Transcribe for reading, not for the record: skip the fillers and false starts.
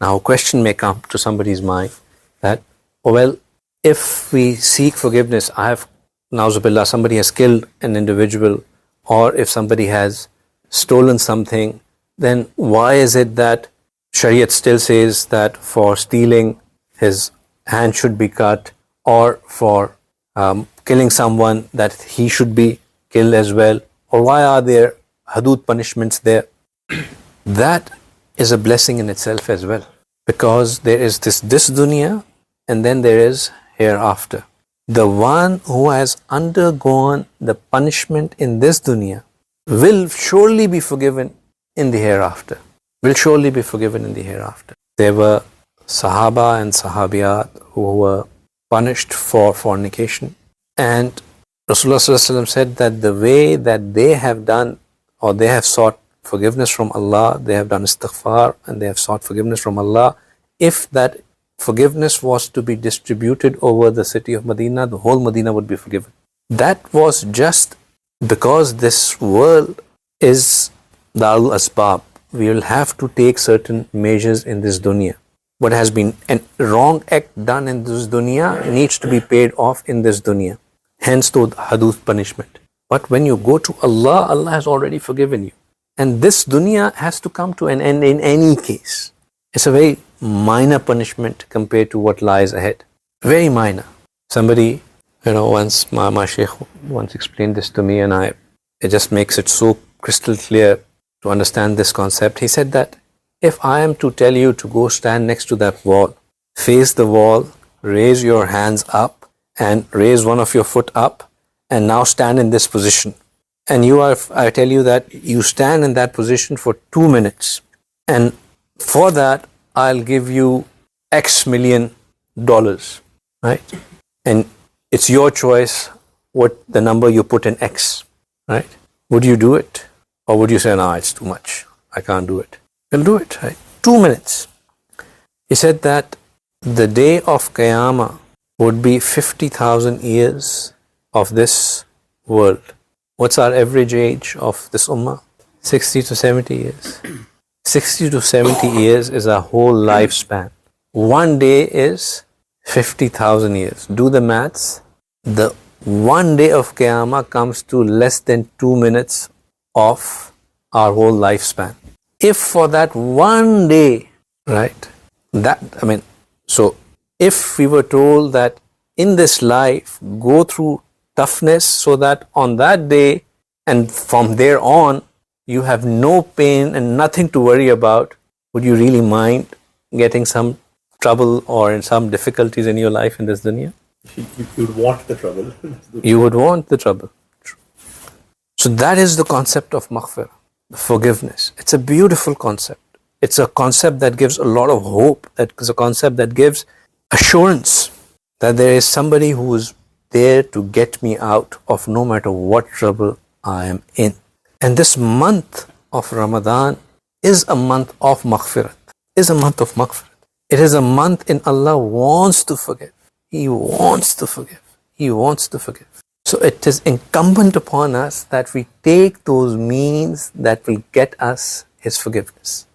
Now a question may come to somebody's mind that, oh well, if we seek forgiveness, na'uzubillah, somebody has killed an individual, or if somebody has stolen something, then why is it that Shariat still says that for stealing his hand should be cut, or for killing someone that he should be killed as well? Or why are there hudud punishments there? That is a blessing in itself as well, because there is this dunya and then there is hereafter. The one who has undergone the punishment in this dunya will surely be forgiven in the hereafter. Will surely be forgiven in the hereafter. There were Sahaba and Sahabiyat who were punished for fornication, and Rasulullah ﷺ said that the way that they have done, or they have sought forgiveness from Allah, they have done istighfar and they have sought forgiveness from Allah, if that forgiveness was to be distributed over the city of Medina, the whole Medina would be forgiven. That was just because this world is Darul Asbab. We will have to take certain measures in this dunya. What has been a wrong act done in this dunya needs to be paid off in this dunya. Hence the hudud punishment. But when you go to Allah, Allah has already forgiven you. And this dunya has to come to an end in any case. It's a very minor punishment compared to what lies ahead. Very minor. Somebody, once my Shaykh once explained this to me, and it just makes it so crystal clear to understand this concept. He said that if I am to tell you to go stand next to that wall, face the wall, raise your hands up and raise one of your foot up, and now stand in this position. And I tell you that you stand in that position for 2 minutes, and for that I'll give you X million dollars, right? And it's your choice what the number you put in X, right? Would you do it? Or would you say, no, it's too much, I can't do it? You'll do it, right? 2 minutes. He said that the day of Qiyamah would be 50,000 years of this world. What's our average age of this ummah? 60 to 70 years. 60 to 70 years is our whole lifespan. 1 day is 50,000 years. Do the maths. The 1 day of Qiyamah comes to less than 2 minutes of our whole lifespan. If for that 1 day, right, so if we were told that in this life, go through toughness so that on that day and from there on, you have no pain and nothing to worry about, would you really mind getting some trouble or some difficulties in your life in this dunya? You would want the trouble. You would want the trouble. So that is the concept of maghfirah, forgiveness. It's a beautiful concept. It's a concept that gives a lot of hope. It's a concept that gives assurance that there is somebody who is there to get me out of no matter what trouble I am in. And this month of Ramadan is a month of maghfirat. Is a month of maghfirat. It is a month in Allah wants to forgive. He wants to forgive. He wants to forgive. So it is incumbent upon us that we take those means that will get us His forgiveness.